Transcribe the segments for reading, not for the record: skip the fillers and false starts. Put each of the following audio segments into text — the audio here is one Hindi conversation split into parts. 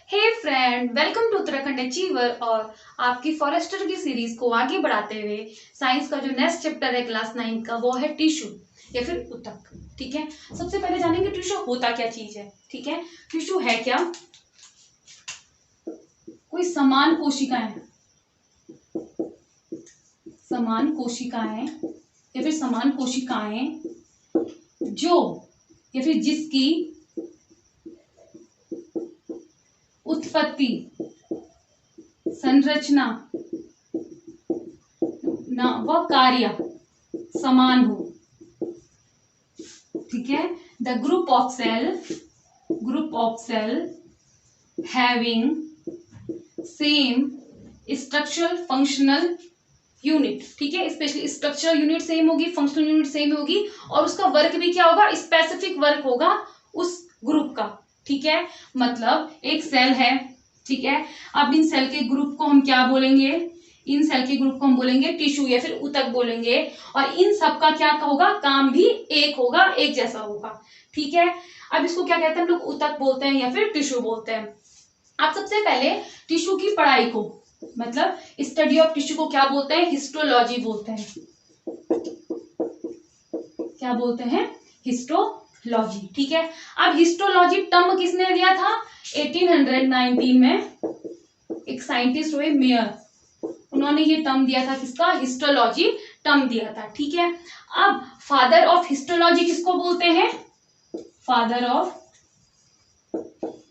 Hey friend, welcome to Uttarakhand achiever. और आपकी फॉरेस्टर की सीरीज को आगे बढ़ाते हुए साइंस का जो नेक्स्ट चैप्टर है क्लास 9 का वो है टिश्यू या फिर ऊतक। ठीक है, सबसे पहले जानेंगे टिश्यू होता क्या चीज है। ठीक है, टिश्यू है क्या? कोई समान कोशिकाएं, समान कोशिकाएं या फिर समान कोशिकाएं जो या फिर जिसकी उत्पत्ति, संरचना ना व कार्य समान हो। ठीक है, the group of cell having same structural functional unit. ठीक है, स्पेशली स्ट्रक्चरल यूनिट सेम होगी, फंक्शनल यूनिट सेम होगी और उसका वर्क भी क्या होगा, स्पेसिफिक वर्क होगा उस ग्रुप का। ठीक है, मतलब एक सेल है। ठीक है, अब इन सेल के ग्रुप को हम क्या बोलेंगे? इन सेल के ग्रुप को हम बोलेंगे टिश्यू या फिर ऊतक बोलेंगे। और इन सब का क्या होगा, काम भी एक होगा, एक जैसा होगा। ठीक है, अब इसको क्या कहते हैं हम लोग? ऊतक बोलते हैं या फिर टिश्यू बोलते हैं। आप सबसे पहले टिश्यू की पढ़ाई को, मतलब स्टडी ऑफ टिश्यू को क्या बोलते हैं? हिस्टोलॉजी बोलते हैं। क्या बोलते हैं? हिस्टोलॉजी। ठीक है, अब हिस्टोलॉजी टर्म किसने दिया था? 1819 में एक साइंटिस्ट हुए मेयर, उन्होंने ये टर्म दिया था। किसका? हिस्टोलॉजी टर्म दिया था। ठीक है, अब फादर ऑफ हिस्टोलॉजी किसको बोलते हैं? फादर ऑफ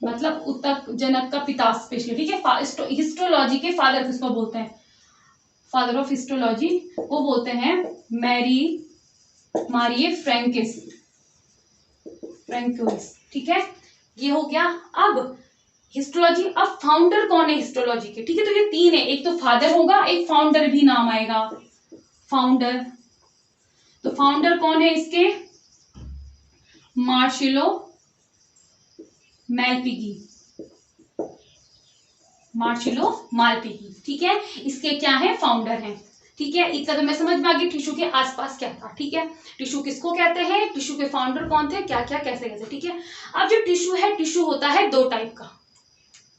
मतलब ऊतक जनक का पिता स्पेशली। ठीक है, हिस्टोलॉजी के फादर किसको बोलते हैं? फादर ऑफ हिस्टोलॉजी वो बोलते हैं मारिए फ्रैंकिस। ठीक है, ये हो गया। अब हिस्टोलॉजी, अब फाउंडर कौन है हिस्टोलॉजी के? ठीक है, तो ये तीन है, एक तो फादर होगा, एक फाउंडर भी नाम आएगा, फाउंडर। तो फाउंडर कौन है इसके? मार्शिलो मैलपिगी, मार्शिलो मालपिगी। ठीक है, इसके क्या है? फाउंडर हैं। ठीक है, इतना तो मैं समझ में आ गई टिश्यू के आसपास क्या था। ठीक है, टिश्यू किसको कहते हैं, टिश्यू के फाउंडर कौन थे, क्या क्या कैसे कैसे। ठीक है, अब जो टिश्यू है, टिश्यू होता है दो टाइप का।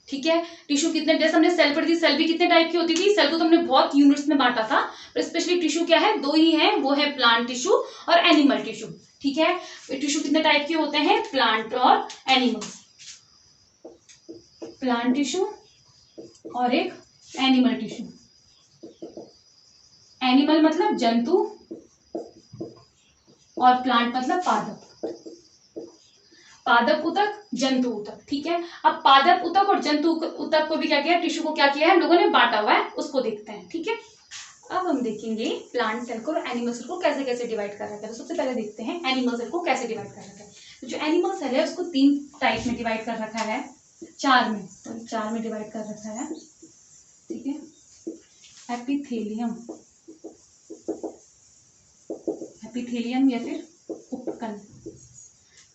ठीक है, टिश्यू कितने, जैसे हमने सेल पढ़ी थी, सेल भी कितने टाइप की होती थी। सेल को तो हमने बहुत यूनिट्स में बांटा था, पर स्पेशली टिश्यू क्या है? दो ही है, वो है प्लांट टिश्यू और एनिमल टिश्यू। ठीक है, टिश्यू कितने टाइप के होते हैं? प्लांट और एनिमल। प्लांट टिश्यू और एक एनिमल टिश्यू। एनिमल मतलब जंतु और प्लांट मतलब पादप। पादप ऊतक, जंतु ऊतक। ठीक है, अब पादप ऊतक और जंतु ऊतक को भी क्या किया, टिश्यू को क्या किया है हम लोगों ने? बांटा हुआ है, उसको देखते हैं। ठीक है, अब हम देखेंगे प्लांट सेल को और एनिमल सेल को कैसे कैसे डिवाइड कर रखा है। तो सबसे पहले देखते हैं एनिमल सेल को कैसे डिवाइड कर रखा है। तो जो एनिमल सेल है उसको तीन टाइप में डिवाइड कर रखा है, चार में डिवाइड कर रखा है। ठीक है, एपिथेलियम, एपिथेलियम या फिर उपकल।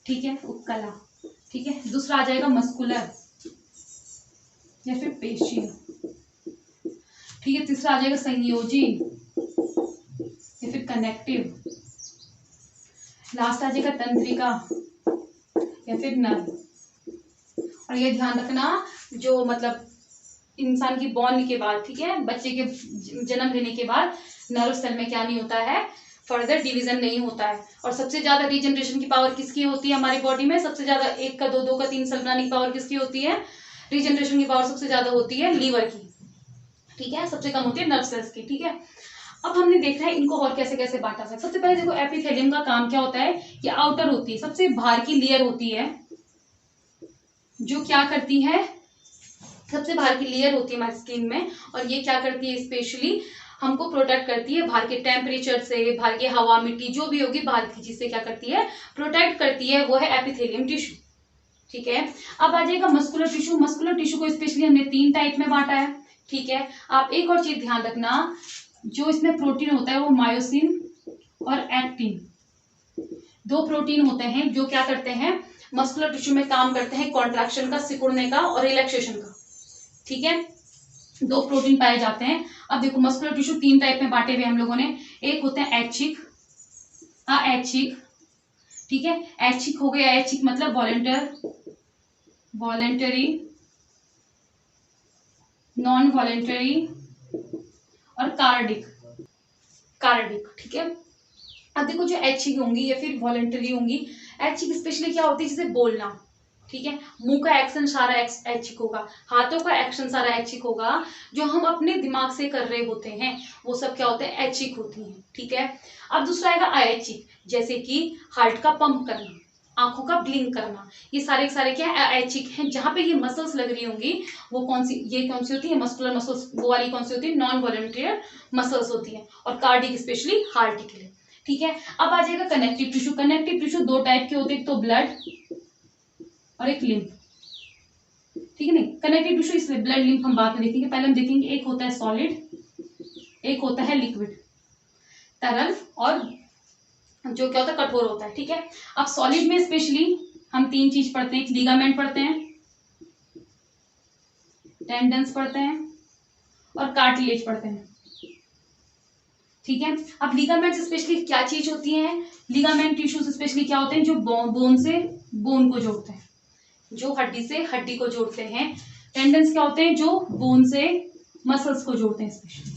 ठीक है, उपकला। ठीक है, दूसरा आ जाएगा मस्कुलर या फिर पेशीय। ठीक है, तीसरा आ जाएगा संयोजी या फिर कनेक्टिव। लास्ट आ जाएगा तंत्रिका या फिर नर्व। और ये ध्यान रखना, जो मतलब इंसान की बॉर्न के बाद, ठीक है, बच्चे के जन्म लेने के बाद नर्व सेल में क्या नहीं होता है? फर्दर डिवीजन नहीं होता है। और सबसे ज्यादा रीजनरेशन की पावर किसकी होती है हमारी बॉडी में? सबसे ज्यादा, एक का दो का तीन सेल बनाने की पावर किसकी होती है? रीजनरेशन की पावर सबसे ज्यादा होती है लीवर की। ठीक है, सबसे कम होती है नर्व सेल्स की। ठीक है, अब हमने देखना है इनको और कैसे कैसे बांटा सकते। सबसे पहले देखो, एपिथेलियम का काम क्या होता है? ये आउटर होती है, सबसे बाहर की लेयर होती है, जो क्या करती है? सबसे बाहर की लेयर होती है हमारी स्किन में, और ये क्या करती है? स्पेशली हमको प्रोटेक्ट करती है बाहर के टेम्परेचर से, बाहर की हवा, मिट्टी जो भी होगी बाहर की चीज से क्या करती है? प्रोटेक्ट करती है, वो है एपिथेलियम टिश्यू। ठीक है, अब आ जाएगा मस्कुलर टिश्यू। मस्कुलर टिश्यू को स्पेशली हमने तीन टाइप में बांटा है। ठीक है, आप एक और चीज ध्यान रखना, जो इसमें प्रोटीन होता है वो मायोसिन और एक्टिन, दो प्रोटीन होते हैं जो क्या करते हैं? मस्कुलर टिश्यू में काम करते हैं, कॉन्ट्रैक्शन का, सिकुड़ने का और रिलैक्सेशन का। ठीक है, दो प्रोटीन पाए जाते हैं। अब देखो, मस्कुलर टिश्यू तीन टाइप में बांटे हुए हम लोगों ने। एक होते हैं ऐच्छिक, अऐच्छिक। ठीक है, ऐच्छिक हो गया, ऐच्छिक मतलब वॉलंटरी, नॉन वॉलेंटरी और कार्डिक, कार्डिक, ठीक है। अब देखो जो ऐच्छिक होंगी या फिर वॉलेंटरी होंगी, ऐच्छिक स्पेशली क्या होती है, जैसे बोलना, ठीक है, मुंह का एक्शन सारा ऐच्छिक होगा, हाथों का एक्शन सारा ऐच्छिक होगा, जो हम अपने दिमाग से कर रहे होते हैं वो सब क्या होते हैं, ऐच्छिक होती हैं, ठीक है। अब दूसरा आएगा अऐच्छिक, जैसे कि हार्ट का पंप करना, आंखों का ब्लिंक करना, ये सारे क्या है, ऐच्छिक हैं। जहां पे ये मसल्स लग रही होंगी वो कौन सी, ये कौन सी होती है, मस्कुलर मसल्स, वो वाली कौन सी होती है, नॉन वॉलंटियर मसल्स होती है, और कार्डिक स्पेशली हार्ट के लिए, ठीक है। अब आ जाएगा कनेक्टिव टिश्यू। कनेक्टिव टिश्यू दो टाइप के होते हैं, एक तो ब्लड और एक लिम्फ, ठीक है। नहीं, कनेक्टिव टिश्यू इसलिए, ब्लड लिम्फ हम बाद में देखेंगे, पहले हम देखेंगे एक होता है सॉलिड, एक होता है लिक्विड, तरल, और जो क्या होता है, कठोर होता है, ठीक है। अब सॉलिड में स्पेशली हम तीन चीज पढ़ते हैं, लिगामेंट पढ़ते हैं, टेंडन्स पढ़ते हैं, और कार्टिलेज पढ़ते हैं, ठीक है। अब लिगामेंट स्पेशली क्या चीज होती है, लिगामेंट टिश्यूज स्पेशली क्या होते हैं, जो बोन से बोन को जोड़ते हैं, जो हड्डी से हड्डी को जोड़ते हैं। टेंडन्स क्या होते हैं, जो बोन से मसल्स को जोड़ते हैं स्पेशली,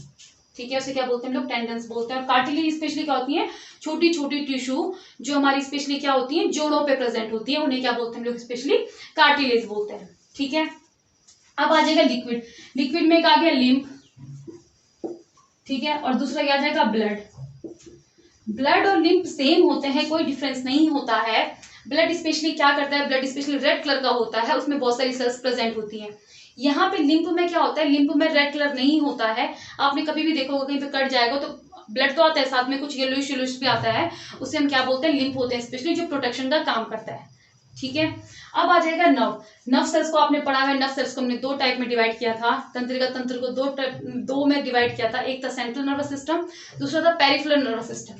ठीक है, उसे क्या बोलते हैं हम लोग, टेंडन्स बोलते हैं। और कार्टिलेज स्पेशली क्या होती है, छोटी छोटी टिश्यू जो हमारी स्पेशली क्या होती है, जोड़ों पे प्रेजेंट होती है, उन्हें क्या बोलते हैं हम लोग, स्पेशली कार्टिलेज बोलते हैं, ठीक है। अब आ जाएगा लिक्विड। लिक्विड में एक आ गया लिम्फ, ठीक है, और दूसरा क्या आ जाएगा ब्लड। ब्लड और लिम्फ सेम होते हैं, कोई डिफरेंस नहीं होता है। ब्लड स्पेशली क्या करता है, ब्लड स्पेशली रेड कलर का होता है, उसमें बहुत सारी सेल्स प्रेजेंट होती हैं। यहाँ पे लिम्फ में क्या होता है, लिम्फ में रेड कलर नहीं होता है। आपने कभी भी देखा होगा कहीं पे कट जाएगा तो ब्लड तो आता है, साथ में कुछ येलोइश येलोइश भी आता है, उसे हम क्या बोलते हैं, लिम्फ होते हैं स्पेशली, जो प्रोटेक्शन का काम करता है, ठीक है। अब आ जाएगा नर्व। नर्व सेल्स को आपने पढ़ा है, नर्व सेल्स को हमने दो टाइप में डिवाइड किया था, तंत्रिका तंत्र को दो में डिवाइड किया था, एक था सेंट्रल नर्वस सिस्टम, दूसरा था peripheral nervous system.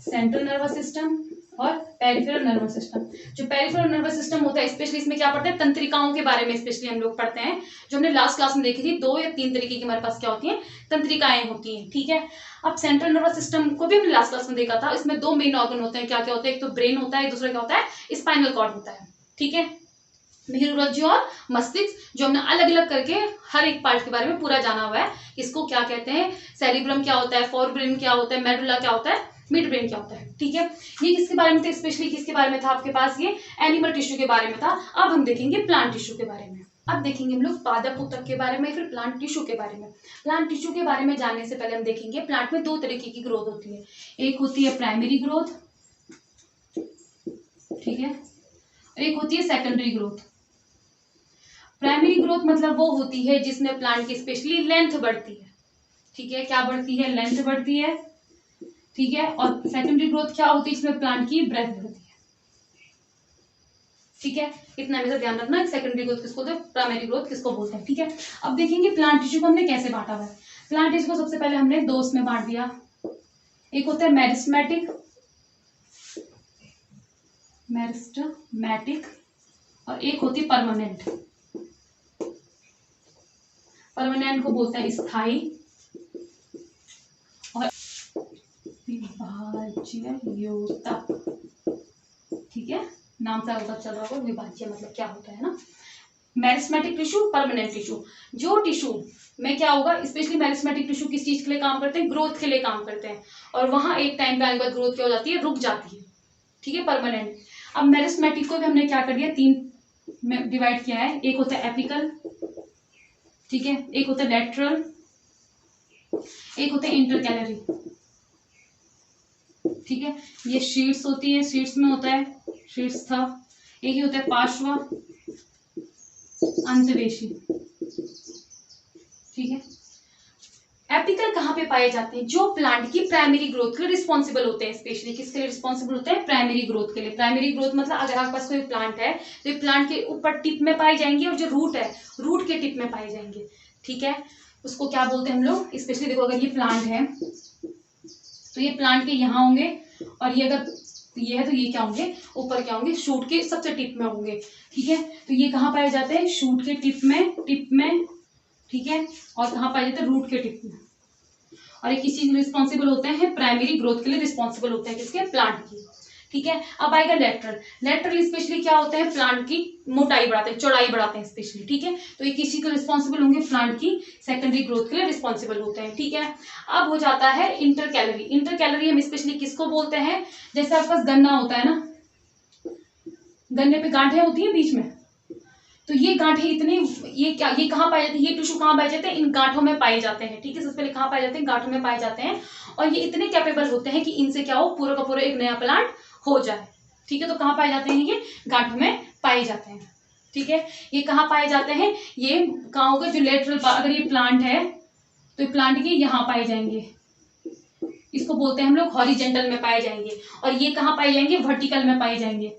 Central nervous system और पेरिफेरल नर्वस सिस्टम। जो पेरिफेरल नर्वस सिस्टम होता है स्पेशली इसमें क्या पढ़ते हैं, तंत्रिकाओं के बारे में स्पेशली हम लोग पढ़ते हैं, जो हमने लास्ट क्लास में देखी थी, 2 या 3 तरीके की हमारे पास क्या होती हैं, तंत्रिकाएं होती हैं, ठीक है। अब सेंट्रल नर्वस सिस्टम को भी हमने लास्ट क्लास में देखा था, इसमें 2 मेन ऑर्गन होते हैं, क्या क्या होते हैं, एक तो ब्रेन होता है, दूसरा क्या होता है, स्पाइनल कॉर्ड होता है, ठीक है। मेरुरज्जु और मस्तिष्क, जो हमने अलग अलग करके हर एक पार्ट के बारे में पूरा जाना हुआ है, इसको क्या कहते हैं, सेरिब्रम क्या होता है, फोरब्रेन क्या होता है, मेडुला क्या होता है, मिड ब्रेन क्या होता है, ठीक है। ये किसके बारे में था, स्पेशली किसके बारे में था आपके पास, ये एनिमल टिश्यू के बारे में था। अब हम देखेंगे प्लांट टिश्यू के बारे में। अब देखेंगे हम लोग पादप ऊतक के बारे में, फिर प्लांट टिश्यू के बारे में। प्लांट टिश्यू के बारे में जानने से पहले हम देखेंगे प्लांट में 2 तरीके की ग्रोथ होती है, एक होती है प्राइमरी ग्रोथ, ठीक है, एक होती है सेकेंडरी ग्रोथ। प्राइमरी ग्रोथ मतलब वो होती है जिसमें प्लांट की स्पेशली लेंथ बढ़ती है, ठीक है, क्या बढ़ती है, लेंथ बढ़ती है, ठीक है। और सेकेंडरी ग्रोथ क्या होती है, इसमें प्लांट की ब्रेथ बढ़ती है, ठीक है। इतना हमेशा ध्यान रखना, सेकेंडरी ग्रोथ किसको बोलते हैं, प्राइमरी ग्रोथ किसको बोलते हैं, ठीक है। अब देखेंगे प्लांट टिश्यू को हमने कैसे बांटा हुआ है। प्लांट टिश्यू को सबसे पहले हमने 2 में बांट दिया, एक होता है मेरिस्टेमेटिक, मेरिस्टेमेटिक, और एक होती है परमानेंट। परमानेंट को बोलते हैं स्थायी, और विभाज्ययोता, ठीक है, नाम से पता चल रहा होगा विभाज्य मतलब क्या होता है ना। Meristematic tissue, permanent tissue. जो टिश्यू में क्या होगा, स्पेशली मेरिस्टेमेटिक टिश्यू किस चीज के लिए काम करते हैं, ग्रोथ के लिए काम करते हैं, और वहां एक टाइम पे आने के बाद ग्रोथ क्या हो जाती है, रुक जाती है, ठीक है, परमानेंट। अब मेरिस्टेमेटिक को भी हमने क्या कर दिया, 3 में डिवाइड किया है, एक होता है एपिकल, ठीक है, एक होता है लेटरल, एक होता है इंटरकैलरी, ठीक है। ये शीट्स होती है, शीट्स में होता है, शीट्स था, एक ही होता है पार्श्व अंतवेशी, ठीक है। एपिकल कहाँ पे पाए जाते हैं, जो प्लांट की प्राइमरी ग्रोथ के लिए रिस्पॉन्सिबल होते हैं, स्पेशली किसके लिए रिस्पॉन्सिबल होते हैं, प्राइमरी ग्रोथ के लिए। प्राइमरी ग्रोथ मतलब अगर आपके पास कोई प्लांट है तो ये प्लांट के ऊपर टिप में पाई जाएंगी, और जो रूट है रूट के टिप में पाए जाएंगे, ठीक है। उसको क्या बोलते हैं हम लोग, स्पेशली देखो अगर ये प्लांट है तो ये प्लांट के यहाँ होंगे, और ये अगर ये है तो ये क्या होंगे, ऊपर क्या होंगे, शूट के सबसे टिप में होंगे, ठीक है। तो ये कहाँ पाए जाते हैं, शूट के टिप में, ठीक है, और कहाँ पाए जाते हैं, रूट के टिप में। और ये किस चीज में रिस्पॉन्सिबल होते हैं, प्राइमरी ग्रोथ के लिए रिस्पॉन्सिबल होते हैं, किसके, प्लांट की, ठीक है। अब आएगा लेटरल। लेटरल स्पेशली क्या होते हैं, प्लांट की मोटाई बढ़ाते हैं, चौड़ाई बढ़ाते हैं स्पेशली, ठीक है। तो ये किसी को रिस्पॉन्सिबल होंगे, प्लांट की सेकेंडरी ग्रोथ के लिए रिस्पॉन्सिबल होते हैं, ठीक है। अब हो जाता है इंटर कैलोरी। इंटर कैलोरी हम स्पेशली किसको बोलते हैं, जैसे आपके पास गन्ना होता है ना, गन्ने पे गांठें होती हैं बीच में, तो ये गांठें इतनी, ये कहाँ पाए जाते हैं, ये टिश्यू कहाँ पाए जाते हैं, इन गांठों में पाए जाते हैं, ठीक है। सबसे पहले कहाँ पाए जाते हैं, गांठों में पाए जाते हैं। और ये इतने कैपेबल होते हैं कि इनसे क्या हो, पूरा का पूरा एक नया प्लांट हो जाए, ठीक है। तो कहाँ पाए जाते हैं, ये गांठों में पाए जाते हैं, ठीक है। ये कहाँ पाए जाते हैं, ये कहाँ होगा, जो लेटरल, अगर ये प्लांट है तो ये प्लांट के यहाँ पाए जाएंगे, इसको बोलते हैं हम लोग हॉरिजेंटल में पाए जाएंगे। और ये कहाँ पाए जाएंगे, वर्टिकल में पाए जाएंगे,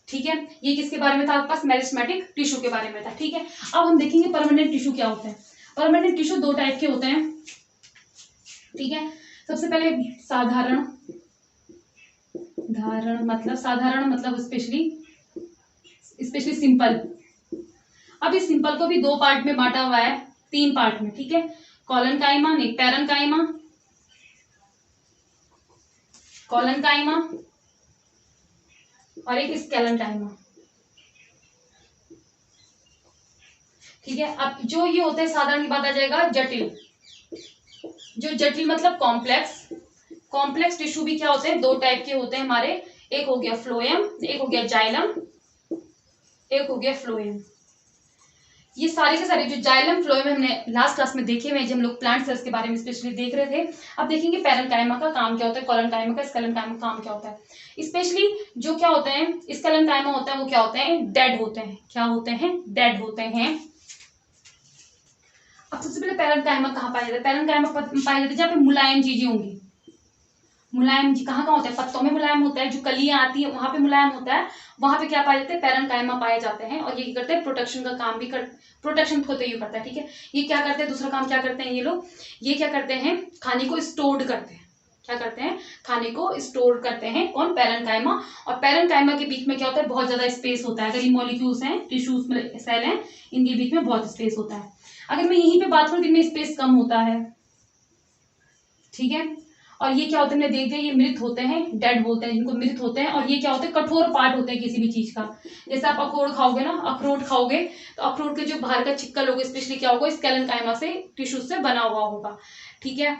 ठीक है। ये किसके बारे में था आपके पास, मेरिस्टेमेटिक टिश्यू के बारे में था, ठीक है। अब हम देखेंगे परमानेंट टिश्यू क्या होते हैं। परमानेंट टिश्यू दो टाइप के होते हैं, ठीक है। सबसे पहले साधारण, साधारण मतलब स्पेशली सिंपल। अब इस सिंपल को भी दो पार्ट में बांटा हुआ है, 3 पार्ट में, ठीक है। कॉलनकाइमा, नहीं पैरेन्काइमा, कॉलनकाइमा और एक स्केलेंकाइमा, ठीक है। अब जो ये होते हैं, साधारण की बात आ जाएगा जटिल। जो जटिल मतलब कॉम्प्लेक्स। कॉम्प्लेक्स टिश्यू भी क्या होते हैं, 2 टाइप के होते हैं हमारे, एक हो गया फ्लोएम, एक हो गया जाइलम, एक हो गया फ्लोएम। ये सारे के सारे जो जाइलम फ्लोएम हमने लास्ट क्लास में देखे हुए, जब हम लोग प्लांट सेल्स के बारे में स्पेशली देख रहे थे। अब देखेंगे पैरेन्काइमा का काम क्या होता है, कॉलनकाइमा का, स्केलेंकाइमा का काम क्या होता है। स्पेशली जो क्या होते हैं, स्केलेंकाइमा होता है, वो क्या होते हैं, डेड होते हैं। क्या होते हैं, डेड होते हैं। अब सबसे पहले पैरेन्काइमा कहाँ पाया जाता है, पैरेन्काइमा पाया जाता है जहाँ पे मुलायम चीजें होंगी। मुलायम कहाँ होता है, पत्तों में मुलायम होता है, जो कलियां आती है वहां पे मुलायम होता है, वहां पे क्या पाए जाते हैं, पैरेन्काइमा पाए जाते हैं। और ये क्या करते हैं, प्रोटेक्शन का काम भी प्रोटेक्शन को तो ये करता है, ठीक है। ये क्या करते हैं, दूसरा काम क्या करते हैं ये लोग, ये क्या करते हैं, खाने को स्टोर करते हैं। क्या करते हैं, खाने को स्टोर करते हैं, कौन, पैरेन्काइमा। और पैरेन्काइमा के बीच में क्या होता है, बहुत ज्यादा स्पेस होता है। अगर ये मॉलिक्यूल्स हैं, टिश्यूज में सेल हैं, इनके बीच में बहुत स्पेस होता है। अगर मैं यहीं पे बात करूं तो इनमें स्पेस कम होता है, ठीक है। और ये क्या होते हैं, देख दिया, ये मृत होते हैं, डेड बोलते हैं जिनको, मृत होते हैं। और ये क्या होते हैं, कठोर पार्ट होते हैं किसी भी चीज का। जैसे आप अखरोट खाओगे ना, अखरोट खाओगे तो अखरोट के जो बाहर का छिक्कल होगा स्पेशली क्या होगा, स्केलेंकाइमा से, टिश्यू से बना हुआ होगा, ठीक है।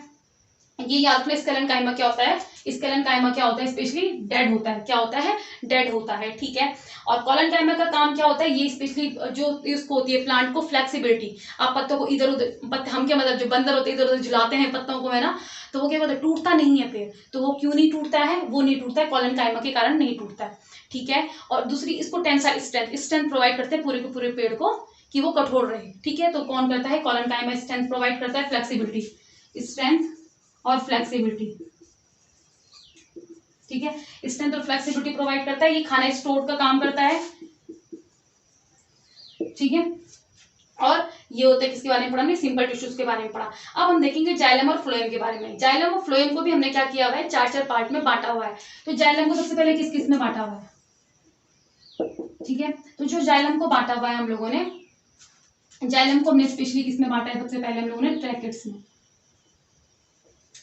ये याद रखना, स्केलेंकाइमा क्या होता है, स्केलेंकाइमा क्या होता है, स्पेशली डेड होता है। क्या होता है, डेड होता है, ठीक है। और कॉलनकाइमा का काम क्या होता है, ये स्पेशली जो इसको होती है प्लांट को फ्लेक्सिबिलिटी। आप पत्तों को इधर उधर, हम क्या मतलब, जो बंदर होते हैं इधर उधर झुलाते हैं पत्तों को, है ना, तो वो क्या होता है, टूटता नहीं है पेड़। तो वो क्यों नहीं टूटता है, वो नहीं टूटता है, कॉलनकाइमा के कारण नहीं टूटता है, ठीक है। और दूसरी, इसको टेंसाइल स्ट्रेंथ प्रोवाइड करते हैं पूरे के पूरे पेड़ को, कि वो कठोर रहे, ठीक है। तो कौन करता है, कॉलनकाइमा स्ट्रेंथ प्रोवाइड करता है, फ्लेक्सिबिलिटी, स्ट्रेंथ और फ्लेक्सिबिलिटी, ठीक है। स्ट्रेंथ और फ्लेक्सिबिलिटी प्रोवाइड करता है। ये खाना स्टोर का काम करता है, ठीक है। और ये होता है किसके बारे में पढ़ा हमने, सिंपल टिश्यूज के बारे में पढ़ा। अब हम देखेंगे जाइलम और फ्लोएम के बारे में। जाइलम और फ्लोएम को भी हमने क्या किया हुआ है, 4 पार्ट में बांटा हुआ है। तो जाइलम को सबसे पहले किस किस में बांटा हुआ है, ठीक है। तो जो जाइलम को बांटा हुआ है हम लोगों ने, जाइलम को हमने स्पेशली किस में बांटा है, सबसे पहले हम लोगों ने ट्रैकेट्स में,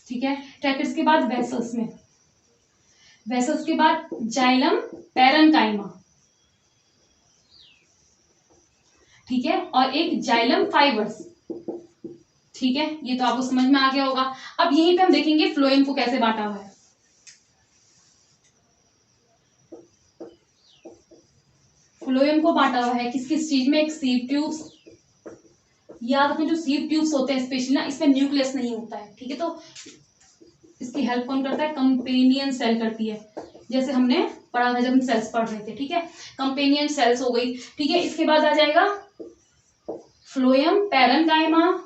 ठीक है। ट्रैकेट्स के बाद वेसल्स में, वेसल्स के बाद जाइलम, पैरेन्काइमा, ठीक है। और एक जाइलम फाइबर्स, ठीक है। ये तो आपको समझ में आ गया होगा। अब यहीं पे हम देखेंगे फ्लोएम को कैसे बांटा हुआ है। फ्लोएम को बांटा हुआ है किस किस चीज में, एक सीव ट्यूब्स। याद रखना, जो सीव ट्यूब्स होते हैं स्पेशली ना, इसमें न्यूक्लियस नहीं होता है, ठीक है। तो इसकी हेल्प कौन करता है, कंपेनियन सेल करती है। जैसे हमने पढ़ा था जब हम सेल्स पढ़ रहे थे, ठीक है। कंपेनियन सेल्स हो गई, ठीक है। इसके बाद आ जाएगा फ्लोएम, पैरेन्काइमा,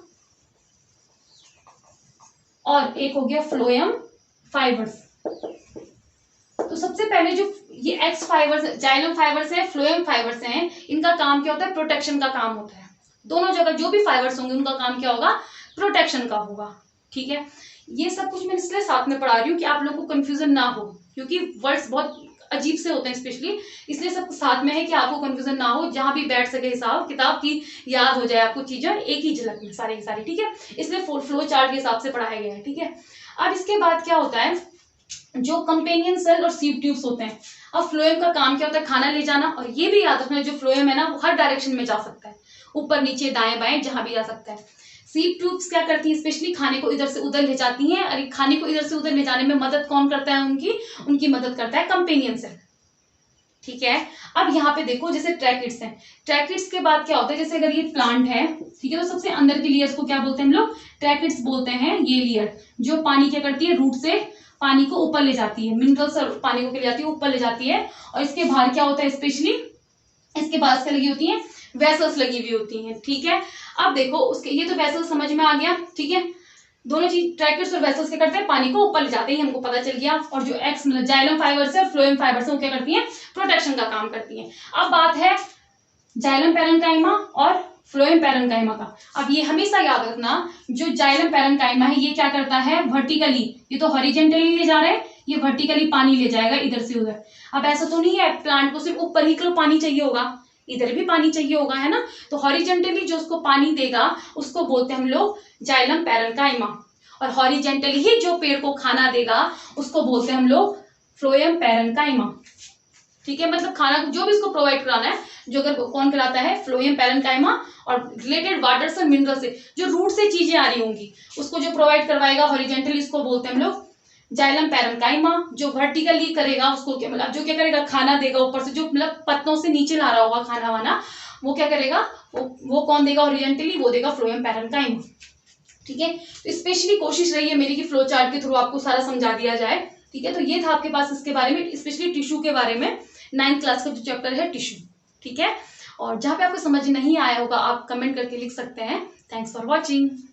और एक हो गया फ्लोएम फाइबर्स। तो सबसे पहले जो ये एक्स फाइबर्स, जाइलम फाइबर्स है, फ्लोएम फाइबर्स हैं, इनका काम क्या होता है, प्रोटेक्शन का काम होता है। दोनों जगह जो भी फाइबर्स होंगे उनका काम क्या होगा, प्रोटेक्शन का होगा, ठीक है। ये सब कुछ मैं इसलिए साथ में पढ़ा रही हूँ कि आप लोगों को कंफ्यूजन ना हो, क्योंकि वर्ड्स बहुत अजीब से होते हैं स्पेशली, इसलिए सब साथ में है कि आपको कंफ्यूजन ना हो, जहां भी बैठ सके हिसाब किताब की याद हो जाए आपको चीजें एक ही झलक में सारी की सारी, ठीक है। इसलिए फ्लो चार्ट के हिसाब से पढ़ाया गया है, ठीक है। अब इसके बाद क्या होता है, जो कंपेनियन सेल और सीव ट्यूब्स होते हैं। अब फ्लोएम का काम क्या होता है, खाना ले जाना, और ये भी याद रखना जो फ्लोएम है ना वो हर डायरेक्शन में जा सकता है, ऊपर नीचे दाएं बाएं जहां भी जा सकता है। सीव ट्यूब्स क्या करती है, स्पेशली खाने को इधर से उधर ले जाती हैं, और खाने को इधर से उधर ले जाने में मदद कौन करता है, उनकी मदद करता है कंपेनियन सेल। ठीक है, अब यहाँ पे देखो जैसे ट्रैकिड्स हैं, ट्रैकिड्स के बाद क्या होता है, जैसे अगर ये प्लांट है, ठीक है, तो सबसे अंदर की लेयर्स को क्या बोलते हैं हम लोग, ट्रैकिड्स बोलते हैं। ये लेयर जो पानी क्या करती है, रूट से पानी को ऊपर ले जाती है, मिनरल्स और पानी को ले जाती है, ऊपर ले जाती है। और इसके बाहर क्या होता है, स्पेशली इसके पास क्या लगी होती है, वेसल्स लगी हुई होती हैं। ठीक है, अब देखो उसके, ये तो वेसल्स समझ में आ गया। ठीक है, दोनों चीज ट्रैकिड्स और वेसल्स क्या करते हैं, पानी को ऊपर ले जाते हैं, हमको पता चल गया। और जो एक्स मतलब जाइलम फाइबर्स है और फ्लोएम फाइबर्स है वो क्या करती हैं, प्रोटेक्शन का काम करती हैं। अब बात है जाइलम पैरेन्काइमा और फ्लोएम पैरेन्काइमा का। अब ये हमेशा याद रखना, जो जाइलम पैरेन्काइमा है ये क्या करता है, वर्टिकली, ये तो हॉरिजेंटली ले जा रहे हैं, ये वर्टिकली पानी ले जाएगा इधर से उधर। अब ऐसा तो नहीं है प्लांट को सिर्फ ऊपर ही को पानी चाहिए होगा, इधर भी पानी चाहिए होगा, है ना। तो हॉरिजेंटली जो उसको पानी देगा उसको बोलते हैं हम लोग जाइलम पैरेन्काइमा, और हॉरिजेंटली ही जो पेड़ को खाना देगा उसको बोलते हैं हम लोग फ्लोएम पैरेन्काइमा। ठीक है, मतलब खाना जो भी इसको प्रोवाइड कराना है, जो अगर कौन कराता है, फ्लोएम पैरेन्काइमा, और रिलेटेड वाटर से मिनरल से जो रूट से चीजें आ रही होंगी उसको जो प्रोवाइड करवाएगा हॉरिजेंटली, इसको बोलते हैं हम लोग जाइलम पैरेन्काइमा। जो वर्टिकली करेगा उसको क्या मतलब, जो क्या करेगा, खाना देगा ऊपर से, जो मतलब पत्तों से नीचे ला रहा होगा खाना वाना, वो क्या करेगा, वो कौन देगा हॉरिजेंटली, वो देगा फ्लोएम पैरेन्काइमा। ठीक है, तो स्पेशली कोशिश रही है मेरी कि फ्लो चार्ट के थ्रू आपको सारा समझा दिया जाए। ठीक है, तो ये था आपके पास इसके बारे में, स्पेशली टिश्यू के बारे में, 9th क्लास का जो चैप्टर है टिश्यू। ठीक है, और जहां पे आपको समझ नहीं आया होगा आप कमेंट करके लिख सकते हैं। Thanks for watching.